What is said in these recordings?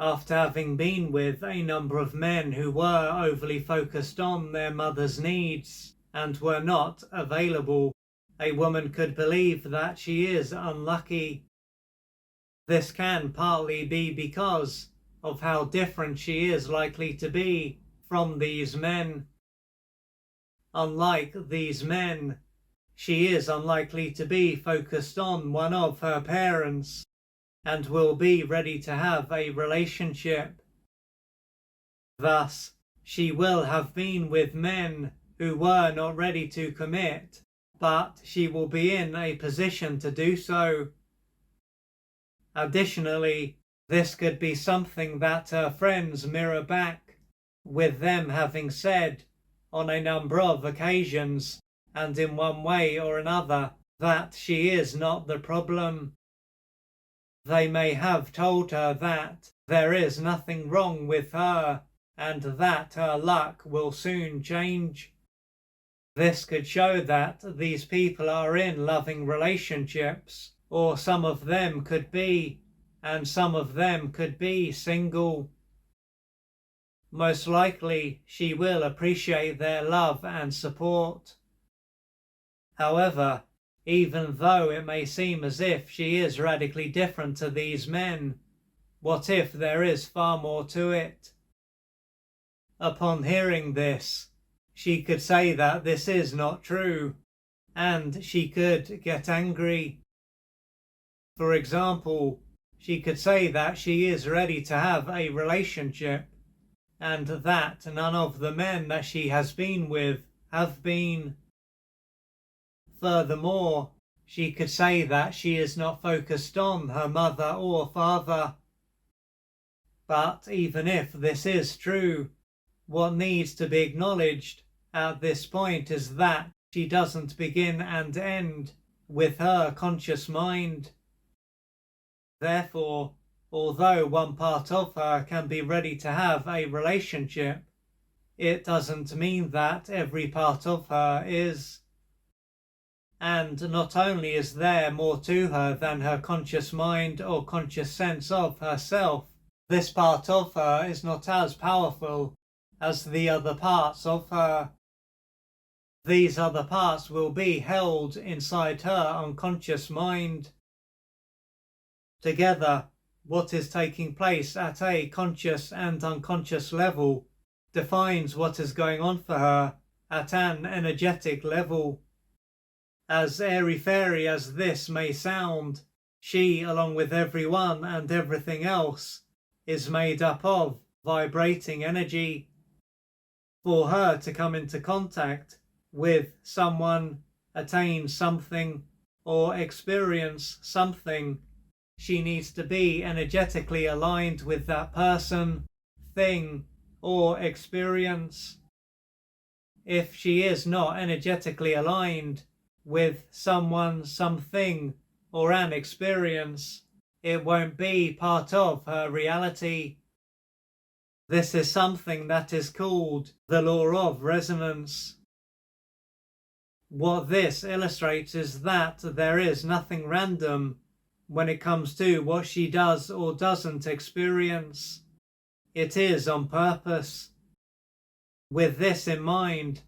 After having been with a number of men who were overly focused on their mother's needs and were not available, a woman could believe that she is unlucky. This can partly be because of how different she is likely to be from these men. Unlike these men, she is unlikely to be focused on one of her parents and will be ready to have a relationship. Thus, she will have been with men who were not ready to commit, but she will be in a position to do so. Additionally, this could be something that her friends mirror back, with them having said on a number of occasions and in one way or another that she is not the problem. They may have told her that there is nothing wrong with her and that her luck will soon change. This could show that these people are in loving relationships, or some of them could be, and some of them could be single. Most likely, she will appreciate their love and support. However, even though it may seem as if she is radically different to these men, what if there is far more to it? Upon hearing this, she could say that this is not true, and she could get angry. For example, she could say that she is ready to have a relationship, and that none of the men that she has been with have been. Furthermore, she could say that she is not focused on her mother or father. But even if this is true, what needs to be acknowledged at this point is that she doesn't begin and end with her conscious mind. Therefore, although one part of her can be ready to have a relationship, it doesn't mean that every part of her is. And not only is there more to her than her conscious mind or conscious sense of herself, this part of her is not as powerful as the other parts of her. These other parts will be held inside her unconscious mind. Together, what is taking place at a conscious and unconscious level defines what is going on for her at an energetic level. As airy-fairy as this may sound, she, along with everyone and everything else, is made up of vibrating energy. For her to come into contact with someone, attain something, or experience something, she needs to be energetically aligned with that person, thing, or experience. If she is not energetically aligned with someone, something, or an experience, it won't be part of her reality. This is something that is called the law of resonance. What this illustrates is that there is nothing random when it comes to what she does or doesn't experience. It is on purpose. With this in mind,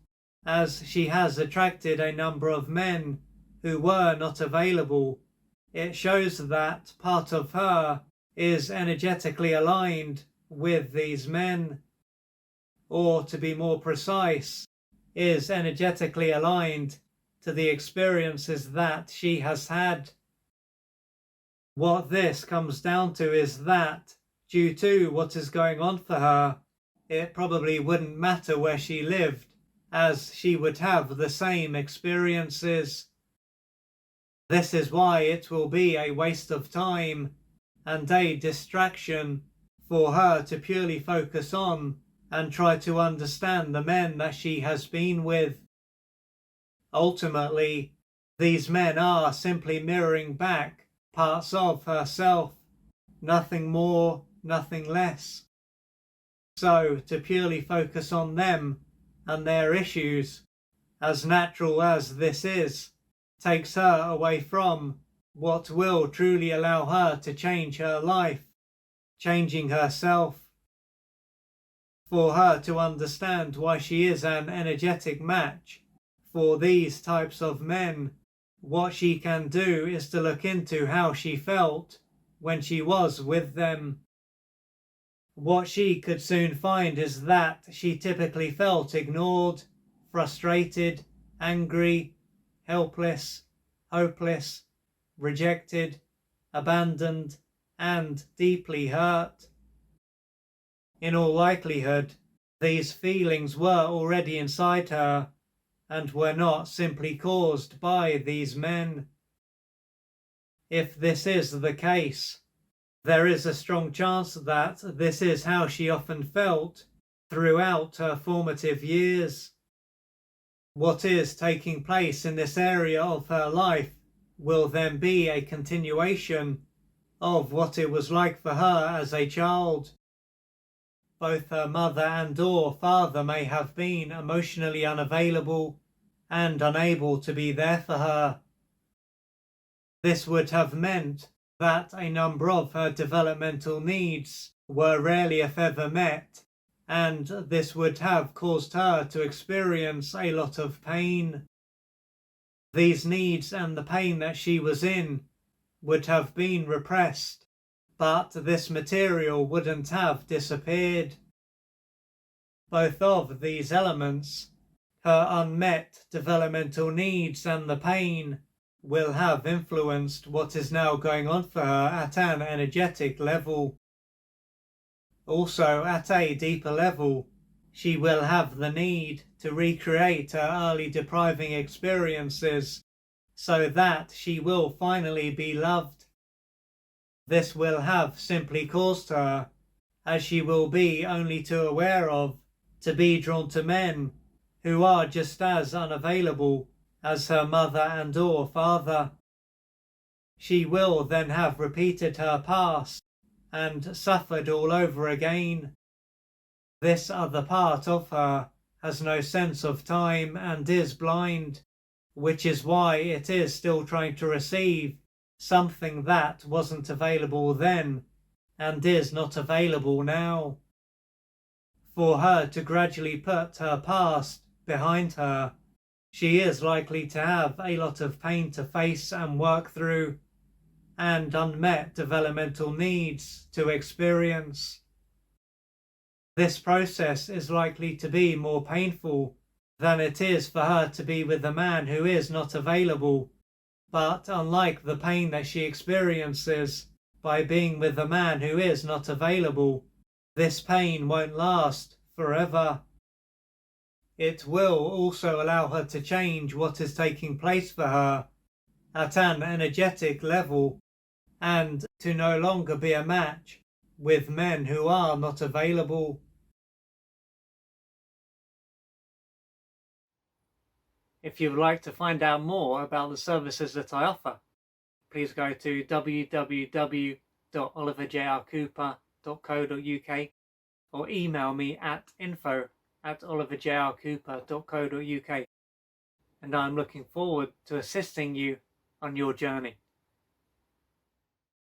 as she has attracted a number of men who were not available, it shows that part of her is energetically aligned with these men, or to be more precise, is energetically aligned to the experiences that she has had. What this comes down to is that, due to what is going on for her, it probably wouldn't matter where she lived, as she would have the same experiences. This is why it will be a waste of time and a distraction for her to purely focus on and try to understand the men that she has been with. Ultimately, these men are simply mirroring back parts of herself, nothing more, nothing less. So to purely focus on them and their issues, as natural as this is, takes her away from what will truly allow her to change her life, changing herself, for her to understand why she is an energetic match for these types of men. What she can do is to look into how she felt when she was with them. What she could soon find is that she typically felt ignored, frustrated, angry, helpless, hopeless, rejected, abandoned, and deeply hurt. In all likelihood, these feelings were already inside her and were not simply caused by these men. If this is the case, there is a strong chance that this is how she often felt throughout her formative years. What is taking place in this area of her life will then be a continuation of what it was like for her as a child. Both her mother and or father may have been emotionally unavailable and unable to be there for her. This would have meant that a number of her developmental needs were rarely if ever met, and this would have caused her to experience a lot of pain. These needs and the pain that she was in would have been repressed, but this material wouldn't have disappeared. Both of these elements, her unmet developmental needs and the pain, will have influenced what is now going on for her at an energetic level. Also, at a deeper level, she will have the need to recreate her early depriving experiences so that she will finally be loved. This will have simply caused her, as she will be only too aware of, to be drawn to men who are just as unavailable as her mother and or father. She will then have repeated her past and suffered all over again. This other part of her has no sense of time and is blind, which is why it is still trying to receive something that wasn't available then and is not available now. For her to gradually put her past behind her, she is likely to have a lot of pain to face and work through, and unmet developmental needs to experience. This process is likely to be more painful than it is for her to be with a man who is not available, but unlike the pain that she experiences by being with a man who is not available, this pain won't last forever. It will also allow her to change what is taking place for her at an energetic level and to no longer be a match with men who are not available. If you would like to find out more about the services that I offer, please go to www.oliverjrcooper.co.uk or email me at info@oliverjrcooper.co.uk, and I'm looking forward to assisting you on your journey.